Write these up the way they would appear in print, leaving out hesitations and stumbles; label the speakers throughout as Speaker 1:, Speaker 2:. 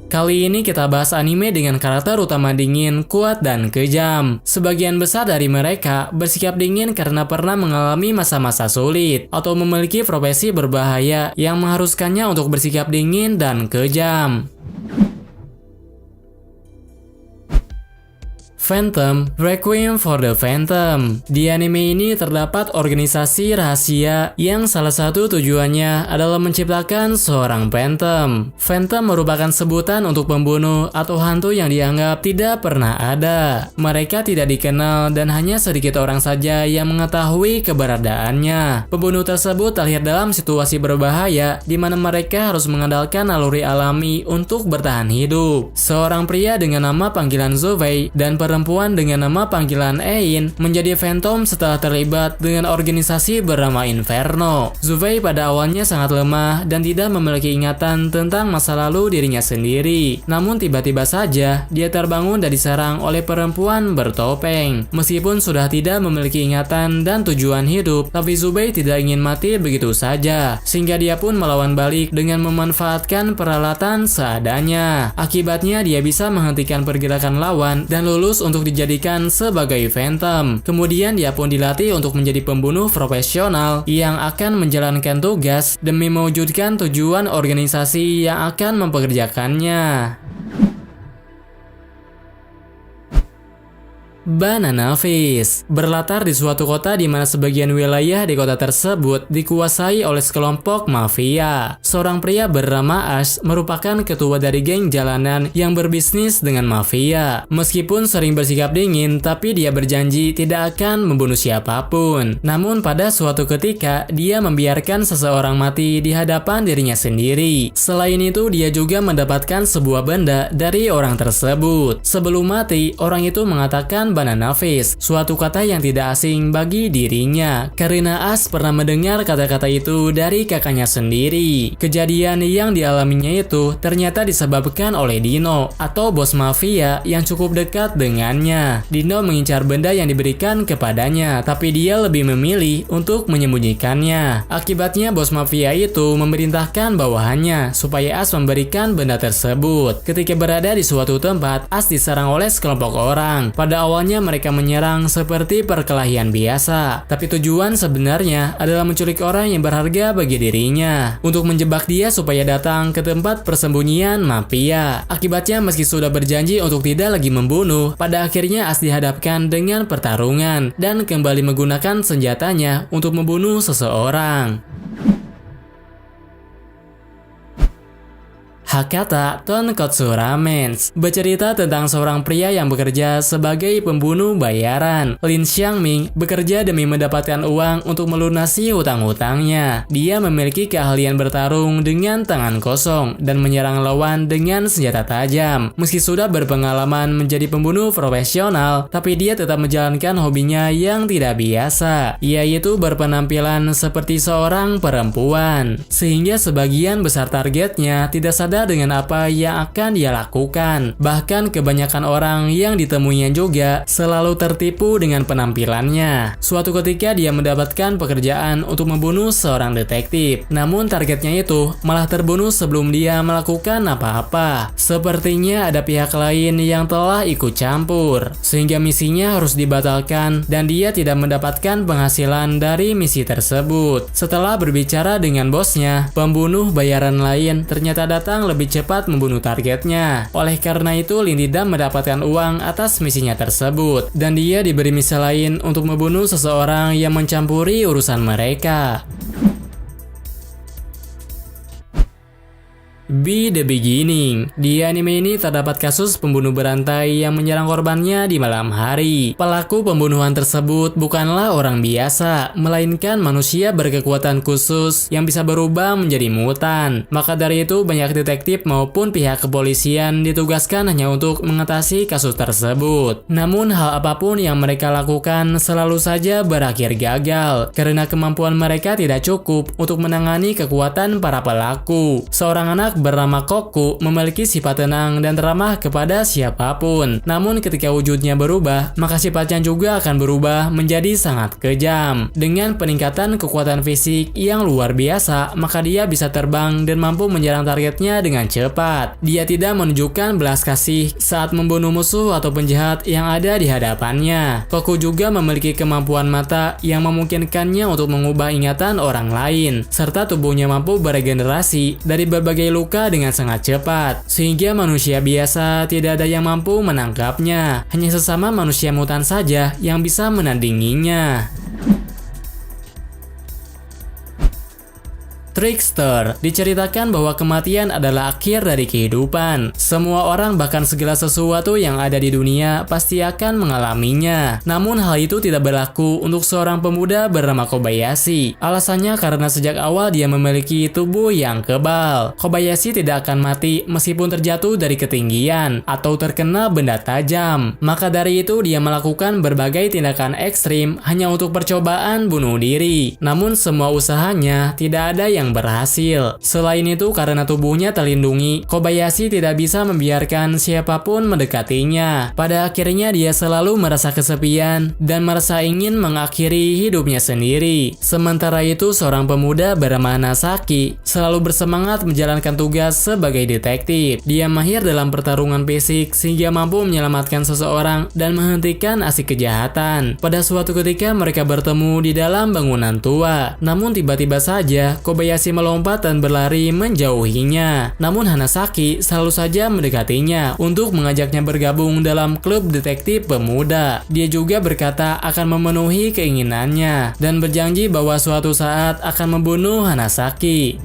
Speaker 1: Kali ini kita bahas anime dengan karakter utama dingin, kuat, dan kejam. Sebagian besar dari mereka bersikap dingin karena pernah mengalami masa-masa sulit atau memiliki profesi berbahaya yang mengharuskannya untuk bersikap dingin dan kejam. Phantom, Requiem for the Phantom. Di anime ini terdapat organisasi rahasia yang salah satu tujuannya adalah menciptakan seorang Phantom. Phantom merupakan sebutan untuk pembunuh atau hantu yang dianggap tidak pernah ada. Mereka tidak dikenal dan hanya sedikit orang saja yang mengetahui keberadaannya. Pembunuh tersebut terlihat dalam situasi berbahaya di mana mereka harus mengandalkan naluri alami untuk bertahan hidup. Seorang pria dengan nama panggilan Zovey dan perempuan dengan nama panggilan Ein menjadi Phantom setelah terlibat dengan organisasi bernama Inferno. Zovey pada awalnya sangat lemah dan tidak memiliki ingatan tentang masa lalu dirinya sendiri. Namun tiba-tiba saja dia terbangun dan diserang oleh perempuan bertopeng. Meskipun sudah tidak memiliki ingatan dan tujuan hidup, tapi Zovey tidak ingin mati begitu saja, sehingga dia pun melawan balik dengan memanfaatkan peralatan seadanya. Akibatnya dia bisa menghentikan pergerakan lawan dan lulus untuk dijadikan sebagai Phantom. Kemudian dia pun dilatih untuk menjadi pembunuh profesional yang akan menjalankan tugas demi mewujudkan tujuan organisasi yang akan mempekerjakannya. Banana Fish berlatar di suatu kota di mana sebagian wilayah di kota tersebut dikuasai oleh sekelompok mafia. Seorang pria bernama Ash merupakan ketua dari geng jalanan yang berbisnis dengan mafia. Meskipun sering bersikap dingin, tapi dia berjanji tidak akan membunuh siapapun. Namun pada suatu ketika, dia membiarkan seseorang mati di hadapan dirinya sendiri. Selain itu, dia juga mendapatkan sebuah benda dari orang tersebut. Sebelum mati, orang itu mengatakan Banana Fish, suatu kata yang tidak asing bagi dirinya, karena Ash pernah mendengar kata-kata itu dari kakaknya sendiri. Kejadian yang dialaminya itu ternyata disebabkan oleh Dino, atau bos mafia yang cukup dekat dengannya. Dino mengincar benda yang diberikan kepadanya, tapi dia lebih memilih untuk menyembunyikannya. Akibatnya bos mafia itu memerintahkan bawahannya supaya Ash memberikan benda tersebut. Ketika berada di suatu tempat, Ash diserang oleh sekelompok orang. Pada awalnya mereka menyerang seperti perkelahian biasa, tapi tujuan sebenarnya adalah menculik orang yang berharga bagi dirinya untuk menjebak dia supaya datang ke tempat persembunyian mafia. Akibatnya meski sudah berjanji untuk tidak lagi membunuh, pada akhirnya Ash dihadapkan dengan pertarungan dan kembali menggunakan senjatanya untuk membunuh seseorang. Hakata Tonkotsu Ramen bercerita tentang seorang pria yang bekerja sebagai pembunuh bayaran. Lin Xiangming bekerja demi mendapatkan uang untuk melunasi hutang-hutangnya. Dia memiliki keahlian bertarung dengan tangan kosong dan menyerang lawan dengan senjata tajam. Meski sudah berpengalaman menjadi pembunuh profesional, tapi dia tetap menjalankan hobinya yang tidak biasa, yaitu berpenampilan seperti seorang perempuan. Sehingga sebagian besar targetnya tidak sadar dengan apa yang akan dia lakukan. Bahkan kebanyakan orang yang ditemuinya juga selalu tertipu dengan penampilannya. Suatu ketika dia mendapatkan pekerjaan untuk membunuh seorang detektif. Namun targetnya itu malah terbunuh sebelum dia melakukan apa-apa. Sepertinya ada pihak lain yang telah ikut campur, sehingga misinya harus dibatalkan dan dia tidak mendapatkan penghasilan dari misi tersebut. Setelah berbicara dengan bosnya, pembunuh bayaran lain ternyata datang lebih cepat membunuh targetnya. Oleh karena itu, Lin tidak mendapatkan uang atas misinya tersebut, dan dia diberi misi lain untuk membunuh seseorang yang mencampuri urusan mereka. Be the Beginning. Di anime ini terdapat kasus pembunuh berantai yang menyerang korbannya di malam hari. Pelaku pembunuhan tersebut bukanlah orang biasa, melainkan manusia berkekuatan khusus yang bisa berubah menjadi mutan. Maka dari itu banyak detektif maupun pihak kepolisian ditugaskan hanya untuk mengatasi kasus tersebut. Namun hal apapun yang mereka lakukan selalu saja berakhir gagal, karena kemampuan mereka tidak cukup untuk menangani kekuatan para pelaku. Seorang anak anak bernama Koku memiliki sifat tenang dan ramah kepada siapapun. Namun ketika wujudnya berubah, maka sifatnya juga akan berubah menjadi sangat kejam. Dengan peningkatan kekuatan fisik yang luar biasa, maka dia bisa terbang dan mampu menyerang targetnya dengan cepat. Dia tidak menunjukkan belas kasih saat membunuh musuh atau penjahat yang ada di hadapannya. Koku juga memiliki kemampuan mata yang memungkinkannya untuk mengubah ingatan orang lain, serta tubuhnya mampu beregenerasi dari berbagai luka dengan sangat cepat, sehingga manusia biasa tidak ada yang mampu menangkapnya. Hanya sesama manusia mutan saja yang bisa menandinginya. Trickster diceritakan bahwa kematian adalah akhir dari kehidupan. Semua orang, bahkan segala sesuatu yang ada di dunia, pasti akan mengalaminya. Namun hal itu tidak berlaku untuk seorang pemuda bernama Kobayashi. Alasannya karena sejak awal dia memiliki tubuh yang kebal. Kobayashi tidak akan mati meskipun terjatuh dari ketinggian atau terkena benda tajam. Maka dari itu dia melakukan berbagai tindakan ekstrim hanya untuk percobaan bunuh diri. Namun semua usahanya tidak ada yang berhasil. Selain itu, karena tubuhnya terlindungi, Kobayashi tidak bisa membiarkan siapapun mendekatinya. Pada akhirnya dia selalu merasa kesepian dan merasa ingin mengakhiri hidupnya sendiri. Sementara itu, seorang pemuda bernama Nasaki selalu bersemangat menjalankan tugas sebagai detektif. Dia mahir dalam pertarungan fisik sehingga mampu menyelamatkan seseorang dan menghentikan aksi kejahatan. Pada suatu ketika mereka bertemu di dalam bangunan tua. Namun tiba-tiba saja Kobayashi melompat dan berlari menjauhinya. Namun Hanasaki selalu saja mendekatinya untuk mengajaknya bergabung dalam klub detektif pemuda. Dia juga berkata akan memenuhi keinginannya dan berjanji bahwa suatu saat akan membunuh Hanasaki.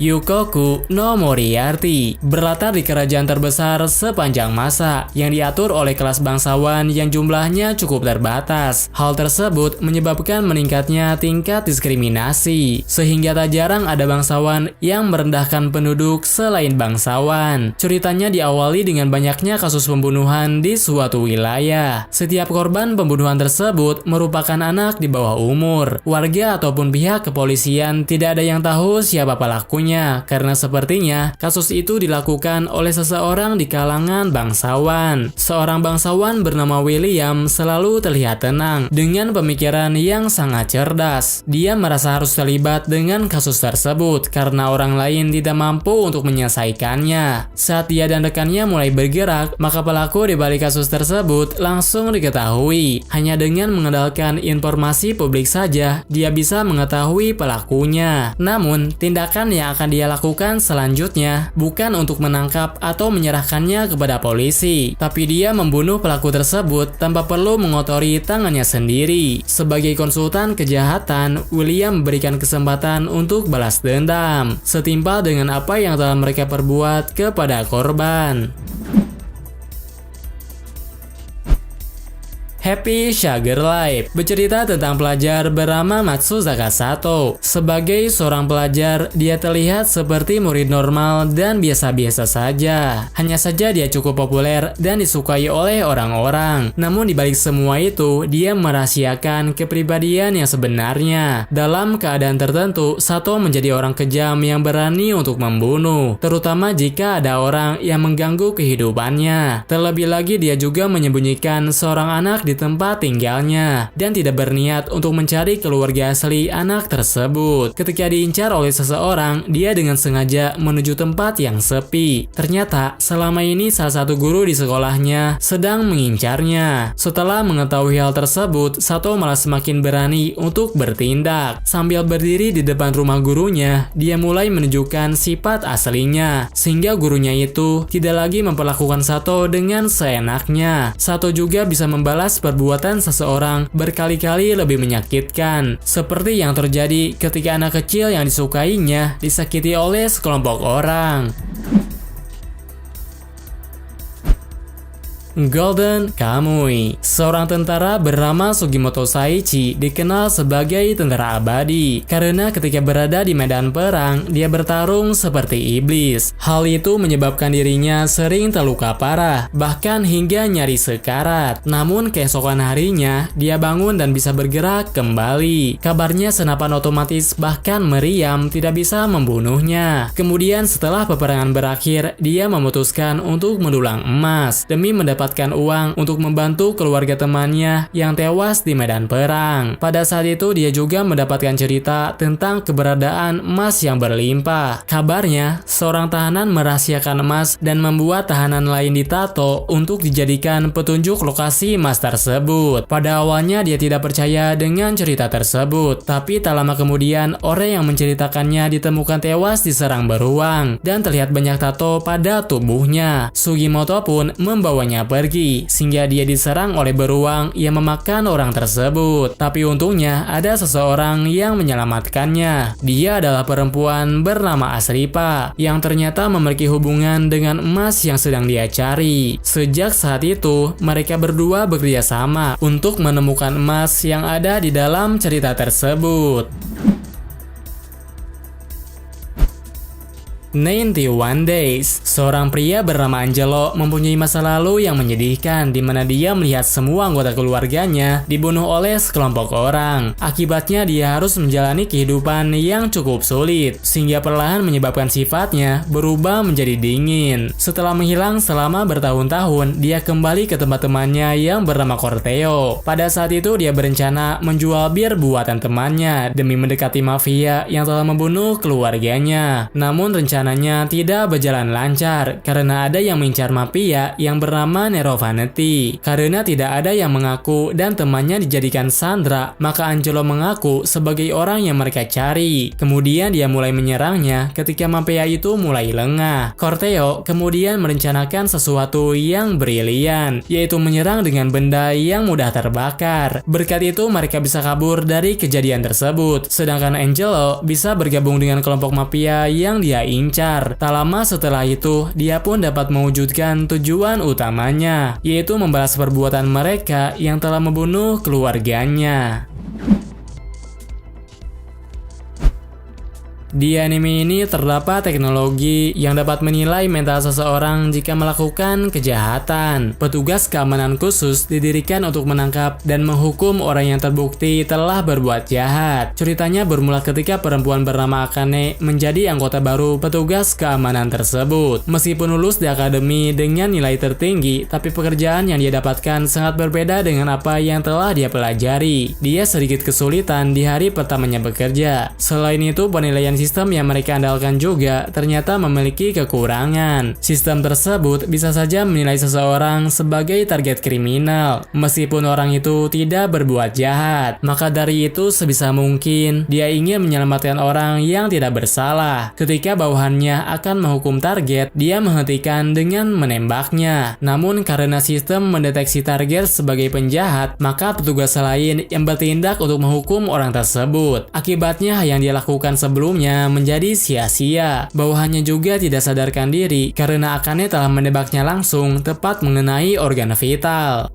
Speaker 1: Yukoku no Moriarty berlatar di kerajaan terbesar sepanjang masa yang diatur oleh kelas bangsawan yang jumlahnya cukup terbatas. Hal tersebut menyebabkan meningkatnya tingkat diskriminasi, sehingga tak jarang ada bangsawan yang merendahkan penduduk selain bangsawan. Ceritanya diawali dengan banyaknya kasus pembunuhan di suatu wilayah. Setiap korban pembunuhan tersebut merupakan anak di bawah umur. Warga ataupun pihak kepolisian tidak ada yang tahu siapa pelakunya, karena sepertinya kasus itu dilakukan oleh seseorang di kalangan bangsawan. Seorang bangsawan bernama William selalu terlihat tenang dengan pemikiran yang sangat cerdas. Dia merasa harus terlibat dengan kasus tersebut karena orang lain tidak mampu untuk menyelesaikannya. Saat dia dan rekannya mulai bergerak, maka pelaku di balik kasus tersebut langsung diketahui. Hanya dengan mengandalkan informasi publik saja, dia bisa mengetahui pelakunya. Namun, tindakan yang akan dia lakukan selanjutnya bukan untuk menangkap atau menyerahkannya kepada polisi, tapi dia membunuh pelaku tersebut tanpa perlu mengotori tangannya sendiri. Sebagai konsultan kejahatan, William memberikan kesempatan untuk balas dendam, setimpal dengan apa yang telah mereka perbuat kepada korban. Happy Sugar Life bercerita tentang pelajar bernama Matsuzaka Sato. Sebagai seorang pelajar, dia terlihat seperti murid normal dan biasa-biasa saja. Hanya saja dia cukup populer dan disukai oleh orang-orang. Namun di balik semua itu, dia merahasiakan kepribadian yang sebenarnya. Dalam keadaan tertentu, Sato menjadi orang kejam yang berani untuk membunuh, terutama jika ada orang yang mengganggu kehidupannya. Terlebih lagi, dia juga menyembunyikan seorang anak di tempat tinggalnya dan tidak berniat untuk mencari keluarga asli anak tersebut. Ketika diincar oleh seseorang, dia dengan sengaja menuju tempat yang sepi. Ternyata selama ini salah satu guru di sekolahnya sedang mengincarnya. Setelah mengetahui hal tersebut, Sato malah semakin berani untuk bertindak. Sambil berdiri di depan rumah gurunya, dia mulai menunjukkan sifat aslinya, sehingga gurunya itu tidak lagi memperlakukan Sato dengan seenaknya. Sato juga bisa membalas perbuatan seseorang berkali-kali lebih menyakitkan, seperti yang terjadi ketika anak kecil yang disukainya disakiti oleh sekelompok orang. Golden Kamuy. Seorang tentara bernama Sugimoto Saichi dikenal sebagai tentara abadi karena ketika berada di medan perang, dia bertarung seperti iblis. Hal itu menyebabkan dirinya sering terluka parah, bahkan hingga nyaris sekarat. Namun keesokan harinya, dia bangun dan bisa bergerak kembali. Kabarnya senapan otomatis bahkan meriam tidak bisa membunuhnya. Kemudian setelah peperangan berakhir, dia memutuskan untuk mendulang emas demi mendapatkan uang untuk membantu keluarga temannya yang tewas di medan perang. Pada saat itu dia juga mendapatkan cerita tentang keberadaan emas yang berlimpah. Kabarnya, seorang tahanan merahasiakan emas dan membuat tahanan lain ditato untuk dijadikan petunjuk lokasi emas tersebut. Pada awalnya dia tidak percaya dengan cerita tersebut, tapi tak lama kemudian orang yang menceritakannya ditemukan tewas diserang beruang dan terlihat banyak tato pada tubuhnya. Sugimoto pun membawanya pergi, sehingga dia diserang oleh beruang yang memakan orang tersebut. Tapi untungnya ada seseorang yang menyelamatkannya. Dia adalah perempuan bernama Asripa, yang ternyata memiliki hubungan dengan emas yang sedang dia cari. Sejak saat itu, mereka berdua bekerja sama untuk menemukan emas yang ada di dalam cerita tersebut. 91 Days. Seorang pria bernama Angelo mempunyai masa lalu yang menyedihkan di mana dia melihat semua anggota keluarganya dibunuh oleh sekelompok orang. Akibatnya dia harus menjalani kehidupan yang cukup sulit sehingga perlahan menyebabkan sifatnya berubah menjadi dingin. Setelah menghilang selama bertahun-tahun, dia kembali ke tempat temannya yang bernama Corteo. Pada saat itu dia berencana menjual bir buatan temannya demi mendekati mafia yang telah membunuh keluarganya. Namun rencananya tidak berjalan lancar karena ada yang mengincar mafia yang bernama Nero Vanetti. Karena tidak ada yang mengaku dan temannya dijadikan sandera, maka Angelo mengaku sebagai orang yang mereka cari. Kemudian dia mulai menyerangnya ketika mafia itu mulai lengah. Corteo kemudian merencanakan sesuatu yang brilian, yaitu menyerang dengan benda yang mudah terbakar. Berkat itu mereka bisa kabur dari kejadian tersebut, sedangkan Angelo bisa bergabung dengan kelompok mafia yang dia incar. Tak lama setelah itu, dia pun dapat mewujudkan tujuan utamanya, yaitu membalas perbuatan mereka yang telah membunuh keluarganya. Di anime ini terdapat teknologi yang dapat menilai mental seseorang jika melakukan kejahatan. Petugas keamanan khusus didirikan untuk menangkap dan menghukum orang yang terbukti telah berbuat jahat. Ceritanya bermula ketika perempuan bernama Akane menjadi anggota baru petugas keamanan tersebut. Meskipun lulus di akademi dengan nilai tertinggi, tapi pekerjaan yang dia dapatkan sangat berbeda dengan apa yang telah dia pelajari. Dia sedikit kesulitan di hari pertamanya bekerja. Selain itu, penilaian sistem yang mereka andalkan juga ternyata memiliki kekurangan. Sistem tersebut bisa saja menilai seseorang sebagai target kriminal, meskipun orang itu tidak berbuat jahat. Maka dari itu sebisa mungkin dia ingin menyelamatkan orang yang tidak bersalah. Ketika bawahannya akan menghukum target, dia menghentikan dengan menembaknya. Namun karena sistem mendeteksi target sebagai penjahat, maka petugas lain yang bertindak untuk menghukum orang tersebut. Akibatnya yang dia lakukan sebelumnya menjadi sia-sia. Bawahannya juga tidak sadarkan diri karena Akane telah menembaknya langsung tepat mengenai organ vital.